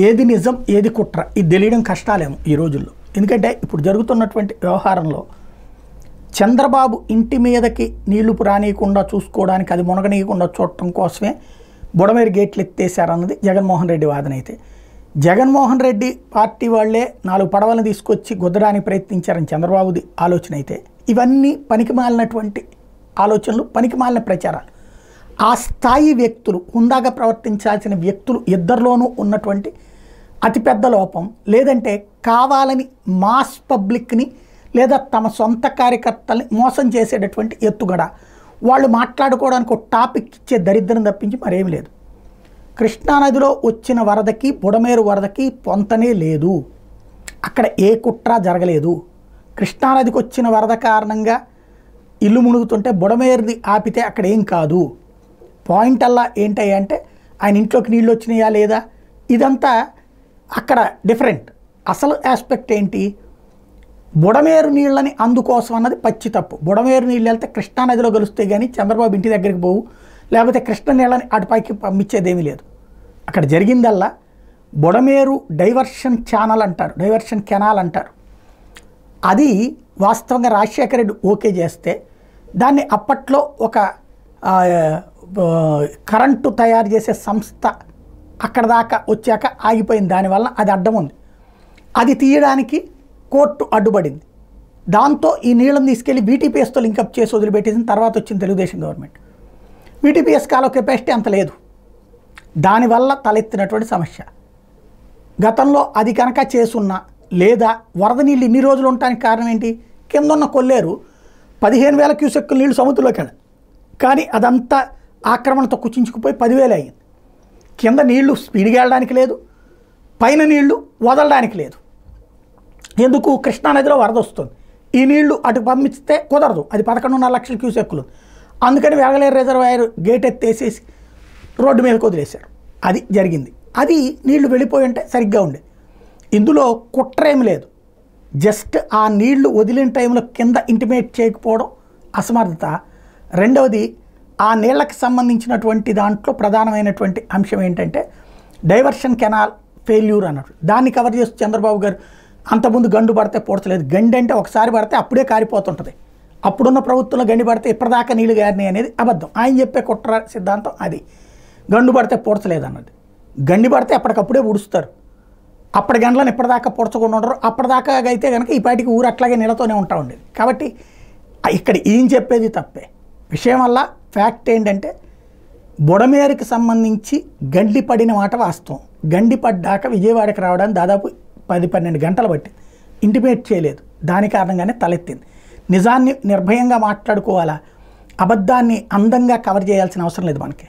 ఏది నిజం ఏది కుట్ర ఇది తెలియడం కష్టాలేమో ఈ రోజుల్లో. ఎందుకంటే ఇప్పుడు జరుగుతున్నటువంటి వ్యవహారంలో చంద్రబాబు ఇంటి మీదకి నీళ్లు రానియకుండా చూసుకోవడానికి, అది మునగనీయకుండా చూడటం కోసమే బుడమేరు గేట్లు ఎత్తేసారన్నది జగన్మోహన్ రెడ్డి వాదన. అయితే జగన్మోహన్ రెడ్డి పార్టీ వాళ్లే 4 పడవలను తీసుకొచ్చి గుద్దడానికి ప్రయత్నించారని చంద్రబాబుది ఆలోచన అయితే, ఇవన్నీ పనికిమాలినటువంటి ఆలోచనలు, పనికిమాలిన ప్రచారాలు. ఆ స్థాయి వ్యక్తులు, హుందాగా ప్రవర్తించాల్సిన వ్యక్తులు ఇద్దరిలోనూ ఉన్నటువంటి అతిపెద్ద లోపం, లేదంటే కావాలని మాస్ పబ్లిక్ని లేదా తమ సొంత కార్యకర్తల్ని మోసం చేసేటటువంటి ఎత్తుగడ, వాళ్ళు మాట్లాడుకోవడానికి ఒక టాపిక్ ఇచ్చే దరిద్రం తప్పించి మరేమి లేదు. కృష్ణానదిలో వచ్చిన వరదకి బుడమేరు వరదకి పొంతనే లేదు. అక్కడ ఏ కుట్ర జరగలేదు. కృష్ణానదికి వచ్చిన వరద కారణంగా ఇల్లు మునుగుతుంటే బుడమేరుది ఆపితే అక్కడ ఏం కాదు. పాయింట్ అలా ఏంటంటే ఆయన ఇంట్లోకి నీళ్ళు వచ్చినాయా లేదా, ఇదంతా అక్కడ డిఫరెంట్. అసలు ఆస్పెక్ట్ ఏంటి, బుడమేరు నీళ్ళని అందుకోసం అన్నది పచ్చి తప్పు. బుడమేరు నీళ్ళు వెళ్తే కృష్ణానదిలో కలుస్తే కానీ చంద్రబాబు ఇంటి దగ్గరికి పోవు, లేకపోతే కృష్ణ నీళ్ళని అటుపైకి పంపించేదేమీ లేదు. అక్కడ జరిగిందల్లా బుడమేరు డైవర్షన్ ఛానల్ అంటారు, డైవర్షన్ కెనాల్ అంటారు. అది వాస్తవంగా రాజశేఖర రెడ్డి ఓకే చేస్తే దాన్ని అప్పట్లో ఒక కరెంటు తయారు చేసే సంస్థ అక్కడ దాకా వచ్చాక ఆగిపోయింది. దానివల్ల అది అడ్డం ఉంది. అది తీయడానికి కోర్టు అడ్డుపడింది. దాంతో ఈ నీళ్ళని తీసుకెళ్ళి వీటీపీఎస్తో లింకప్ చేసి వదిలిపెట్టేసిన తర్వాత వచ్చింది తెలుగుదేశం గవర్నమెంట్. వీటీపీఎస్ కాలో కెపాసిటీ అంత లేదు. దానివల్ల తలెత్తినటువంటి సమస్య. గతంలో అది కనుక చేసున్నా, లేదా వరద నీళ్ళు ఇన్ని రోజులు ఉండటానికి కారణం ఏంటి, కింద ఉన్న కొల్లేరు 15,000 క్యూసెక్కుల నీళ్ళు సముద్రంలోకి వెళ్ళాలి, కానీ అదంతా ఆక్రమణతో కుచించుకుపోయి 10,000 అయ్యింది. కింద నీళ్లు స్పీడ్గా వెళ్ళడానికి లేదు, పైన నీళ్లు వదలడానికి లేదు. ఎందుకు, కృష్ణానదిలో వరద వస్తుంది, ఈ నీళ్లు అటు పంపిస్తే కుదరదు, అది 11.5 లక్షల క్యూసెక్కులు. అందుకని వేగలేరు రిజర్వాయర్ గేట్ ఎత్తేసేసి రోడ్డు మీదకి వదిలేశారు. అది జరిగింది. అది నీళ్లు వెళ్ళిపోయి ఉంటే సరిగ్గా ఉండే. ఇందులో కుట్ర ఏమి లేదు. జస్ట్ ఆ నీళ్లు వదిలిన టైంలో కింద ఇంటిమేట్ చేయకపోవడం అసమర్థత. రెండవది, ఆ నీళ్లకు సంబంధించినటువంటి దాంట్లో ప్రధానమైనటువంటి అంశం ఏంటంటే డైవర్షన్ కెనాల్ ఫెయిల్యూర్ అన్నట్టు. దాన్ని కవర్ చేస్తూ చంద్రబాబు గారు అంతకుముందు గండు పడితే పూడ్చలేదు. గండి అంటే ఒకసారి పడితే అప్పుడే కారిపోతుంటుంది. అప్పుడున్న ప్రభుత్వంలో గండి పడితే ఇప్పటిదాకా నీళ్లు గారినాయి అనేది అబద్ధం. ఆయన చెప్పే కుట్ర సిద్ధాంతం అది. గండు పడితే పూడ్చలేదు అన్నది. గండి పడితే అప్పటికప్పుడే ఉడుస్తారు. అప్పటి గంటలను ఇప్పటిదాకా పూడ్చకుండా ఉండరు. అప్పటిదాకా అయితే కనుక ఈ పాటికి ఊరు అట్లాగే నీళ్ళతోనే ఉంటా ఉండేది. కాబట్టి ఇక్కడ ఈయన చెప్పేది తప్పే. విషయం వల్ల ఫ్యాక్ట్ ఏంటంటే బుడమేరుకి సంబంధించి గండి పడిన మాట వాస్తవం. గండి పడ్డాక విజయవాడకి రావడానికి దాదాపు 10-12 గంటలు పట్టింది. ఇంటిమేట్ చేయలేదు. దాని కారణంగానే తలెత్తింది. నిజాన్ని నిర్భయంగా మాట్లాడుకోవాలా, అబద్ధాన్ని అందంగా కవర్ చేయాల్సిన అవసరం లేదు మనకి.